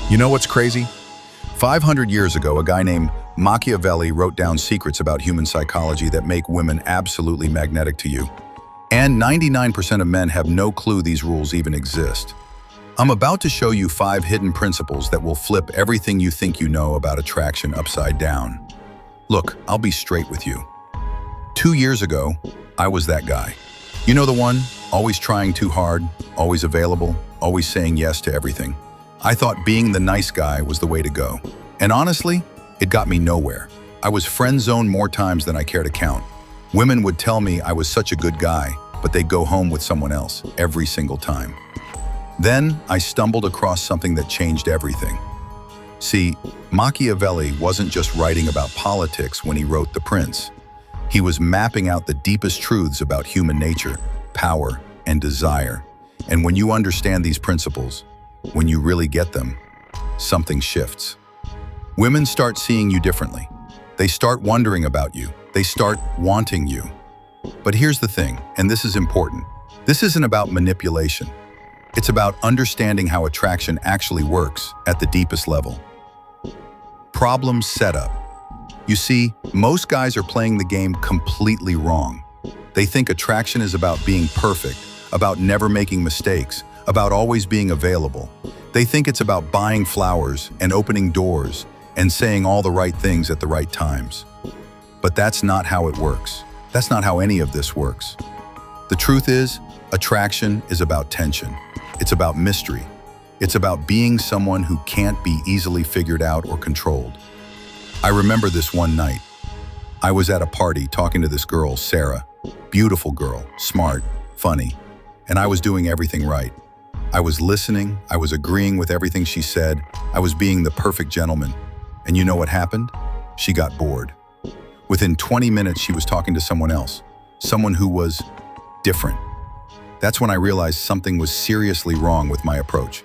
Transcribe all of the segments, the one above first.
You know what's crazy? 500 years ago, a guy named Machiavelli wrote down secrets about human psychology that make women absolutely magnetic to you. And 99% of men have no clue these rules even exist. I'm about to show you 5 hidden principles that will flip everything you think you know about attraction upside down. Look, I'll be straight with you. 2 years ago, I was that guy. You know the one, always trying too hard, always available, always saying yes to everything. I thought being the nice guy was the way to go. And honestly, it got me nowhere. I was friend-zoned more times than I care to count. Women would tell me I was such a good guy, but they'd go home with someone else every single time. Then I stumbled across something that changed everything. See, Machiavelli wasn't just writing about politics when he wrote The Prince. He was mapping out the deepest truths about human nature, power, and desire. And when you understand these principles, when you really get them, something shifts. Women start seeing you differently. They start wondering about you. They start wanting you. But here's the thing, and this is important. This isn't about manipulation. It's about understanding how attraction actually works at the deepest level. Problem setup. You see, most guys are playing the game completely wrong. They think attraction is about being perfect, about never making mistakes, about always being available. They think it's about buying flowers and opening doors and saying all the right things at the right times. But that's not how it works. That's not how any of this works. The truth is, attraction is about tension. It's about mystery. It's about being someone who can't be easily figured out or controlled. I remember this one night. I was at a party talking to this girl, Sarah. Beautiful girl, smart, funny, and I was doing everything right. I was listening, I was agreeing with everything she said, I was being the perfect gentleman. And you know what happened? She got bored. Within 20 minutes, she was talking to someone else, someone who was different. That's when I realized something was seriously wrong with my approach.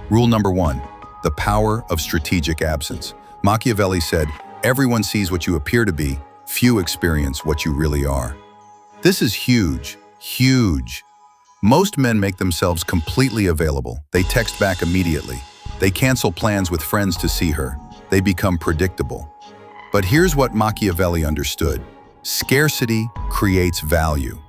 Rule number 1, the power of strategic absence. Machiavelli said, everyone sees what you appear to be, few experience what you really are. This is huge, huge. Most men make themselves completely available. They text back immediately. They cancel plans with friends to see her. They become predictable. But here's what Machiavelli understood. Scarcity creates value.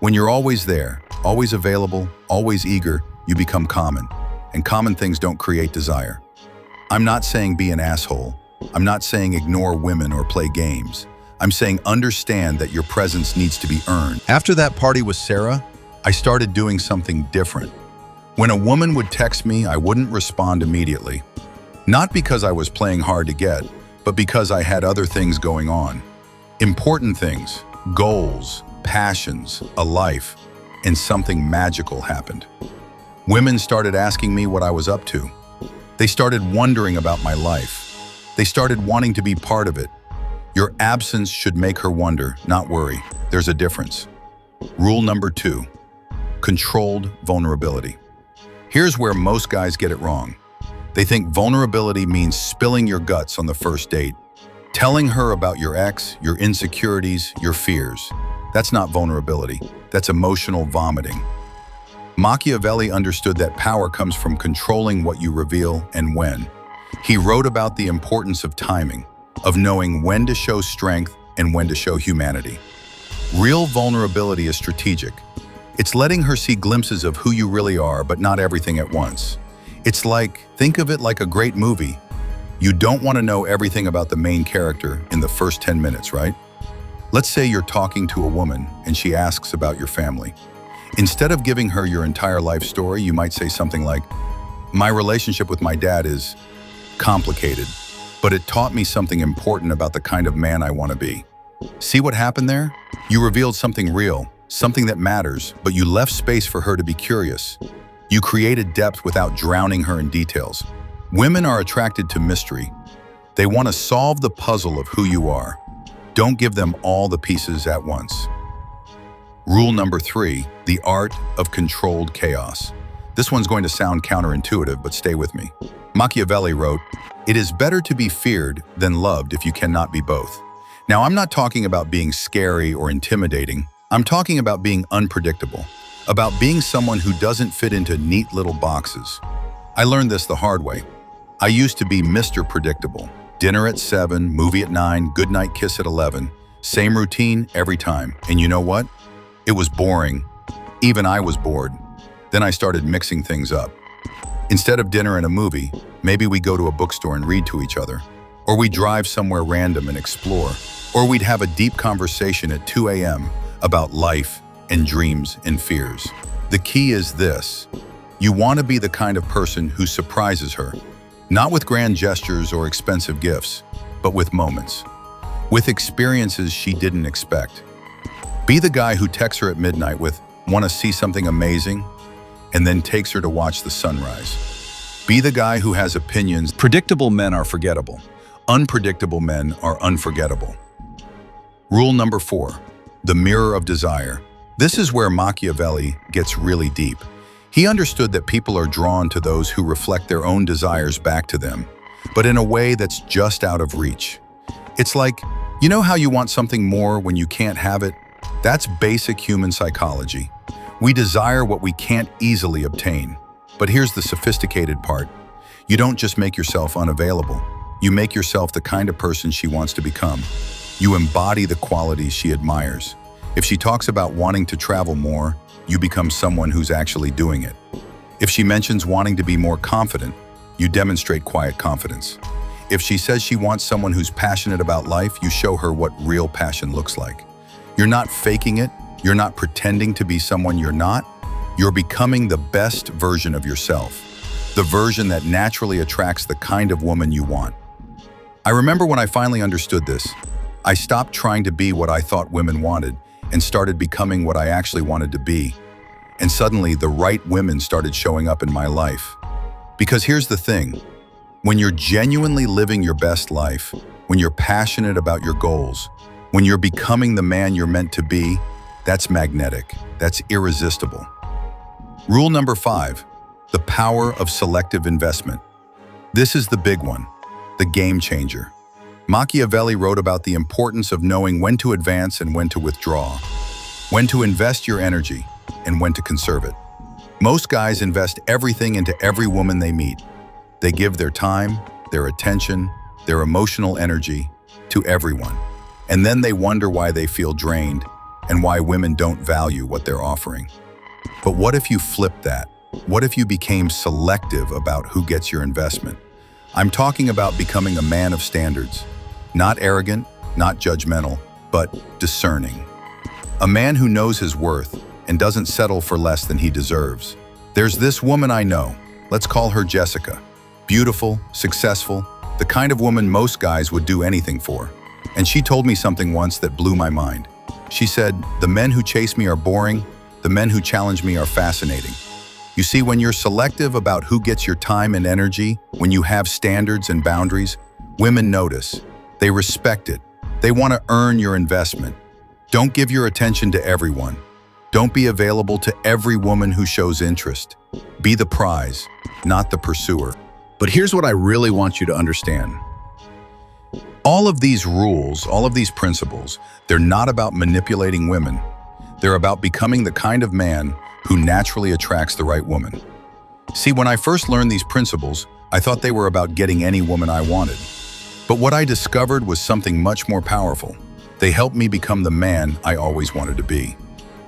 When you're always there, always available, always eager, you become common. And common things don't create desire. I'm not saying be an asshole. I'm not saying ignore women or play games. I'm saying understand that your presence needs to be earned. After that party with Sarah, I started doing something different. When a woman would text me, I wouldn't respond immediately. Not because I was playing hard to get, but because I had other things going on. Important things, goals, passions, a life, and something magical happened. Women started asking me what I was up to. They started wondering about my life. They started wanting to be part of it. Your absence should make her wonder, not worry. There's a difference. Rule number 2. Controlled vulnerability. Here's where most guys get it wrong. They think vulnerability means spilling your guts on the first date, telling her about your ex, your insecurities, your fears. That's not vulnerability. That's emotional vomiting. Machiavelli understood that power comes from controlling what you reveal and when. He wrote about the importance of timing, of knowing when to show strength and when to show humanity. Real vulnerability is strategic. It's letting her see glimpses of who you really are, but not everything at once. Think of it like a great movie. You don't want to know everything about the main character in the first 10 minutes, right? Let's say you're talking to a woman and she asks about your family. Instead of giving her your entire life story, you might say something like, my relationship with my dad is complicated, but it taught me something important about the kind of man I want to be. See what happened there? You revealed something real, something that matters, but you left space for her to be curious. You created depth without drowning her in details. Women are attracted to mystery. They want to solve the puzzle of who you are. Don't give them all the pieces at once. Rule number 3, the art of controlled chaos. This one's going to sound counterintuitive, but stay with me. Machiavelli wrote, "It is better to be feared than loved if you cannot be both." Now, I'm not talking about being scary or intimidating. I'm talking about being unpredictable, about being someone who doesn't fit into neat little boxes. I learned this the hard way. I used to be Mr. Predictable. Dinner at 7, movie at 9, goodnight kiss at 11. Same routine every time. And you know what? It was boring. Even I was bored. Then I started mixing things up. Instead of dinner and a movie, maybe we go to a bookstore and read to each other. Or we drive somewhere random and explore. Or we'd have a deep conversation at 2 a.m. about life and dreams and fears. The key is this. You want to be the kind of person who surprises her. Not with grand gestures or expensive gifts, but with moments. With experiences she didn't expect. Be the guy who texts her at midnight with, "Want to see something amazing?" and then takes her to watch the sunrise. Be the guy who has opinions. Predictable men are forgettable. Unpredictable men are unforgettable. Rule number 4, the mirror of desire. This is where Machiavelli gets really deep. He understood that people are drawn to those who reflect their own desires back to them, but in a way that's just out of reach. It's like, you know how you want something more when you can't have it? That's basic human psychology. We desire what we can't easily obtain. But here's the sophisticated part. You don't just make yourself unavailable. You make yourself the kind of person she wants to become. You embody the qualities she admires. If she talks about wanting to travel more, you become someone who's actually doing it. If she mentions wanting to be more confident, you demonstrate quiet confidence. If she says she wants someone who's passionate about life, you show her what real passion looks like. You're not faking it. You're not pretending to be someone you're not. You're becoming the best version of yourself, the version that naturally attracts the kind of woman you want. I remember when I finally understood this, I stopped trying to be what I thought women wanted and started becoming what I actually wanted to be. And suddenly, the right women started showing up in my life. Because here's the thing, when you're genuinely living your best life, when you're passionate about your goals, when you're becoming the man you're meant to be, that's magnetic, that's irresistible. Rule number 5, the power of selective investment. This is the big one, the game changer. Machiavelli wrote about the importance of knowing when to advance and when to withdraw, when to invest your energy and when to conserve it. Most guys invest everything into every woman they meet. They give their time, their attention, their emotional energy to everyone. And then they wonder why they feel drained and why women don't value what they're offering. But what if you flipped that? What if you became selective about who gets your investment? I'm talking about becoming a man of standards. Not arrogant, not judgmental, but discerning. A man who knows his worth and doesn't settle for less than he deserves. There's this woman I know. Let's call her Jessica. Beautiful, successful, the kind of woman most guys would do anything for. And she told me something once that blew my mind. She said, "The men who chase me are boring, the men who challenge me are fascinating." You see, when you're selective about who gets your time and energy, when you have standards and boundaries, women notice. They respect it. They want to earn your investment. Don't give your attention to everyone. Don't be available to every woman who shows interest. Be the prize, not the pursuer. But here's what I really want you to understand. All of these rules, all of these principles, they're not about manipulating women. They're about becoming the kind of man who naturally attracts the right woman. See, when I first learned these principles, I thought they were about getting any woman I wanted. But what I discovered was something much more powerful. They helped me become the man I always wanted to be.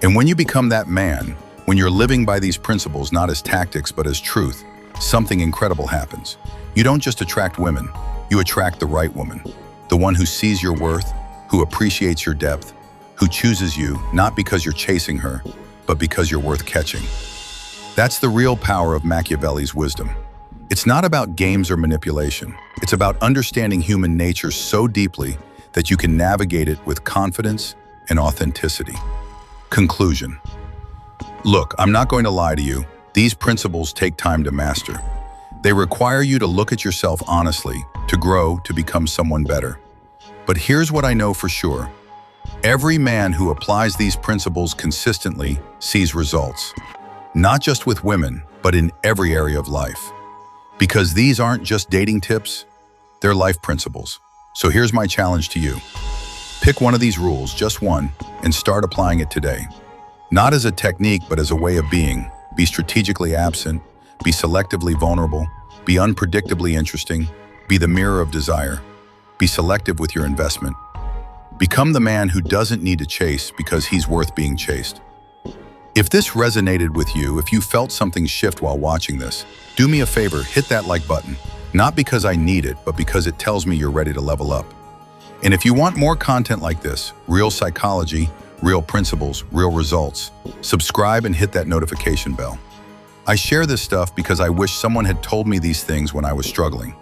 And when you become that man, when you're living by these principles not as tactics but as truth, something incredible happens. You don't just attract women, you attract the right woman. The one who sees your worth, who appreciates your depth, who chooses you not because you're chasing her, but because you're worth catching. That's the real power of Machiavelli's wisdom. It's not about games or manipulation. It's about understanding human nature so deeply that you can navigate it with confidence and authenticity. Conclusion. Look, I'm not going to lie to you. These principles take time to master. They require you to look at yourself honestly, to grow, to become someone better. But here's what I know for sure. Every man who applies these principles consistently sees results. Not just with women, but in every area of life. Because these aren't just dating tips, they're life principles. So here's my challenge to you. Pick one of these rules, just one, and start applying it today. Not as a technique, but as a way of being. Be strategically absent, be selectively vulnerable, Be unpredictably interesting. Be the mirror of desire. Be selective with your investment. Become the man who doesn't need to chase because he's worth being chased. If this resonated with you, if you felt something shift while watching this, do me a favor, hit that like button. Not because I need it, but because it tells me you're ready to level up. And if you want more content like this, real psychology, real principles, real results, subscribe and hit that notification bell. I share this stuff because I wish someone had told me these things when I was struggling.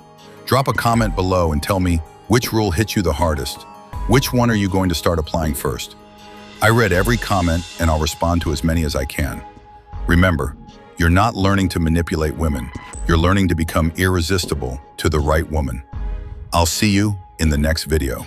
Drop a comment below and tell me which rule hit you the hardest. Which one are you going to start applying first? I read every comment and I'll respond to as many as I can. Remember, you're not learning to manipulate women. You're learning to become irresistible to the right woman. I'll see you in the next video.